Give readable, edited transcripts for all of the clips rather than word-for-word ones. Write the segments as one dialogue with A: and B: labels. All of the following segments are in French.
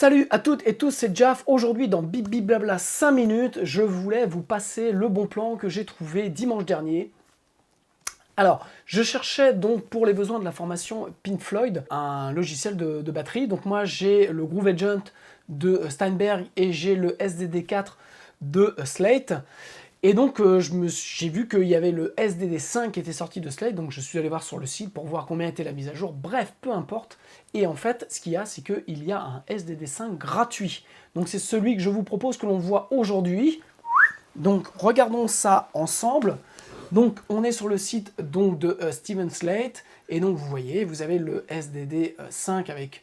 A: Salut à toutes et tous, c'est Jaf. Aujourd'hui dans Bip Bip Blabla 5 minutes, je voulais vous passer le bon plan que j'ai trouvé dimanche dernier. Alors, je cherchais donc pour les besoins de la formation Pink Floyd, un logiciel de batterie. Donc moi j'ai le Groove Agent de Steinberg et j'ai le SDD4 de Slate. Et donc j'ai vu qu'il y avait le SDD5 qui était sorti de Slate, donc je suis allé voir sur le site pour voir combien était la mise à jour. Bref, peu importe. Et en fait, ce qu'il y a, c'est qu'il y a un SDD5 gratuit. Donc c'est celui que je vous propose que l'on voit aujourd'hui. Donc regardons ça ensemble. Donc on est sur le site donc, de Steven Slate. Et donc vous voyez, vous avez le SDD5 avec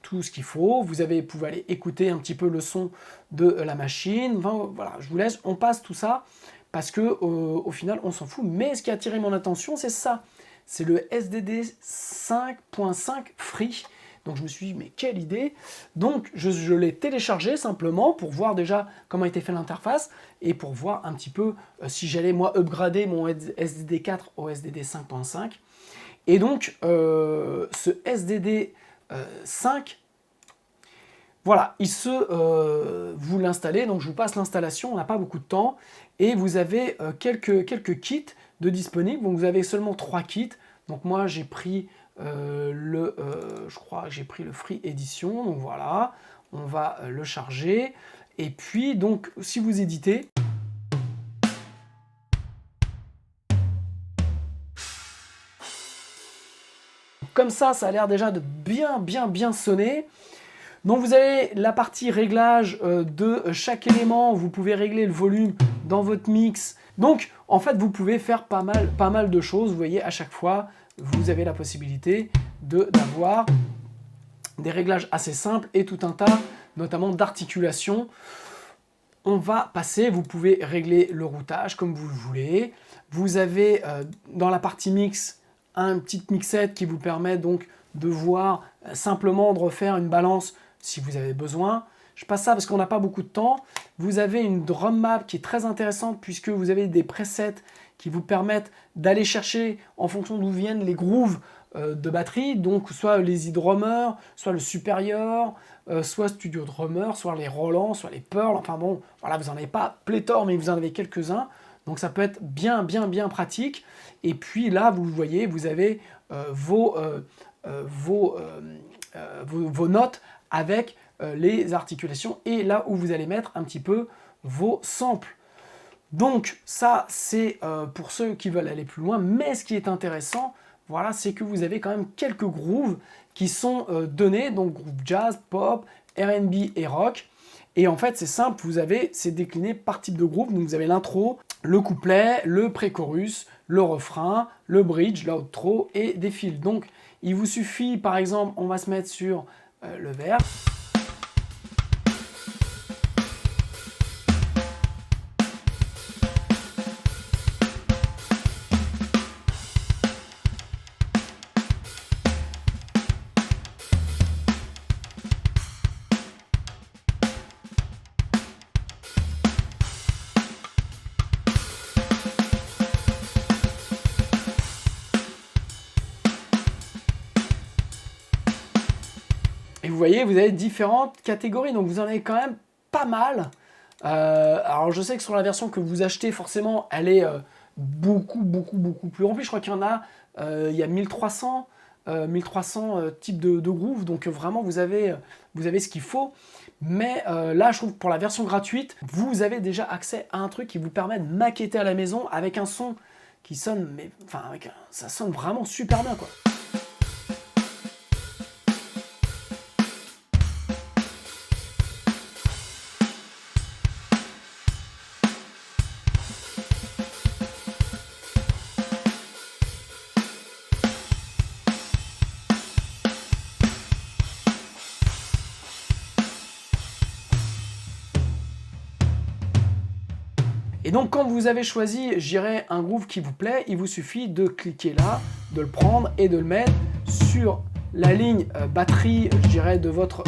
A: tout ce qu'il faut. Vous pouvez aller écouter un petit peu le son de la machine. Enfin, voilà, je vous laisse, on passe tout ça parce que au final on s'en fout. Mais ce qui a attiré mon attention, c'est ça. C'est le SDD 5.5 Free. Donc je me suis dit, mais quelle idée! Donc je l'ai téléchargé simplement pour voir déjà comment était fait l'interface et pour voir un petit peu si j'allais moi upgrader mon SDD 4 au SDD 5.5. Et donc ce SDD 5, voilà, vous l'installez, donc je vous passe l'installation, on n'a pas beaucoup de temps, et vous avez quelques kits de disponibles. Donc vous avez seulement 3 kits. Donc moi j'ai pris je crois que j'ai pris le Free Edition. Donc voilà, on va le charger. Et puis donc si vous éditez, comme ça a l'air déjà de bien sonner. Donc vous avez la partie réglage de chaque élément, vous pouvez régler le volume dans votre mix. Donc en fait vous pouvez faire pas mal de choses. Vous voyez, à chaque fois vous avez la possibilité d'avoir des réglages assez simples et tout un tas notamment d'articulation. On va passer, vous pouvez régler le routage comme vous le voulez. Vous avez dans la partie mix un petit mixette qui vous permet donc de voir simplement de refaire une balance si vous avez besoin. Je passe ça parce qu'on n'a pas beaucoup de temps. Vous avez une drum map qui est très intéressante puisque vous avez des presets qui vous permettent d'aller chercher en fonction d'où viennent les grooves de batterie, donc soit les Easy Drummer, soit le Superior, soit Studio Drummer, soit les Roland, soit les Pearl. Enfin bon, voilà, vous n'en avez pas pléthore, mais vous en avez quelques-uns. Donc ça peut être bien pratique. Et puis là, vous voyez, vous avez vos notes avec les articulations et là où vous allez mettre un petit peu vos samples. Donc ça, c'est pour ceux qui veulent aller plus loin. Mais ce qui est intéressant, voilà, c'est que vous avez quand même quelques grooves qui sont donnés, donc groove jazz, pop, R&B et rock. Et en fait, c'est simple, c'est décliné par type de groove. Donc vous avez l'intro, le couplet, le pré-chorus, le refrain, le bridge, l'outro et des fils. Donc il vous suffit, par exemple, on va se mettre sur le vers. Et vous voyez, vous avez différentes catégories, donc vous en avez quand même pas mal. Alors je sais que sur la version que vous achetez, forcément, elle est beaucoup plus remplie. Je crois qu'il y en a, il y a 1300 types de grooves, donc vraiment vous avez ce qu'il faut. Mais là, je trouve que pour la version gratuite, vous avez déjà accès à un truc qui vous permet de maqueter à la maison avec un son qui sonne, ça sonne vraiment super bien, quoi. Et donc quand vous avez choisi, un groove qui vous plaît, il vous suffit de cliquer là, de le prendre et de le mettre sur la ligne batterie, de votre...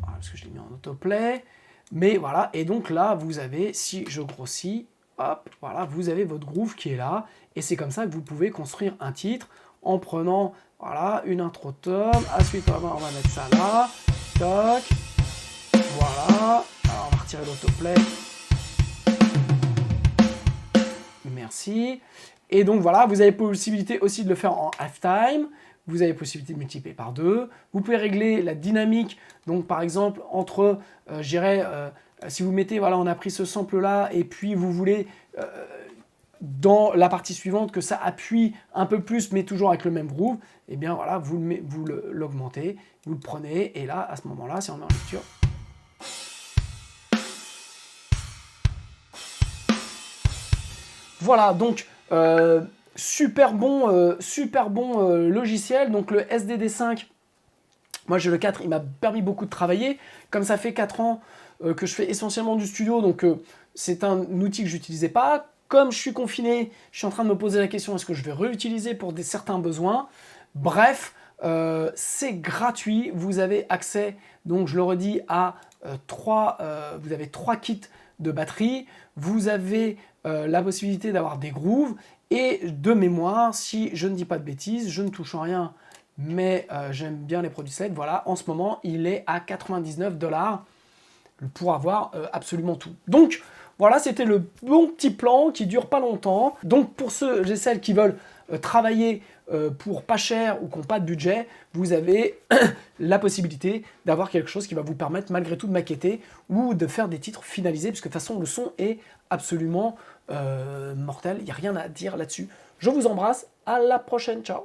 A: parce que je l'ai mis en autoplay. Mais voilà, et donc là, vous avez, si je grossis, hop, voilà, vous avez votre groove qui est là. Et c'est comme ça que vous pouvez construire un titre en prenant, voilà, une intro tom. Ensuite, on va mettre ça là. stock. Voilà. Alors, on va retirer l'autoplay. Merci. Et donc voilà, vous avez possibilité aussi de le faire en halftime. Vous avez possibilité de multiplier par 2. Vous pouvez régler la dynamique. Donc par exemple, entre, je dirais, si vous mettez, voilà, on a pris ce sample là, et puis vous voulez, dans la partie suivante, que ça appuie un peu plus, mais toujours avec le même groove, et bien voilà, vous l'augmentez, vous le prenez, et là, à ce moment-là, si on met en lecture, voilà, donc super bon logiciel. Donc le SDD5, moi j'ai le 4, il m'a permis beaucoup de travailler. Comme ça fait 4 ans que je fais essentiellement du studio, donc c'est un outil que je n'utilisais pas. Comme je suis confiné, je suis en train de me poser la question, est-ce que je vais réutiliser pour certains besoins? Bref, c'est gratuit, vous avez accès, donc je le redis, à vous avez 3 kits de batterie, vous avez la possibilité d'avoir des grooves, et de mémoire, si je ne dis pas de bêtises, je ne touche rien, mais j'aime bien les produits Slate, voilà, en ce moment, il est à 99 $ pour avoir absolument tout. Donc, voilà, c'était le bon petit plan qui dure pas longtemps. Donc, pour ceux et celles qui veulent travailler pour pas cher ou qui n'ont pas de budget, vous avez la possibilité d'avoir quelque chose qui va vous permettre malgré tout de maqueter ou de faire des titres finalisés, puisque de toute façon, le son est absolument mortel. Il n'y a rien à dire là-dessus. Je vous embrasse, à la prochaine, ciao.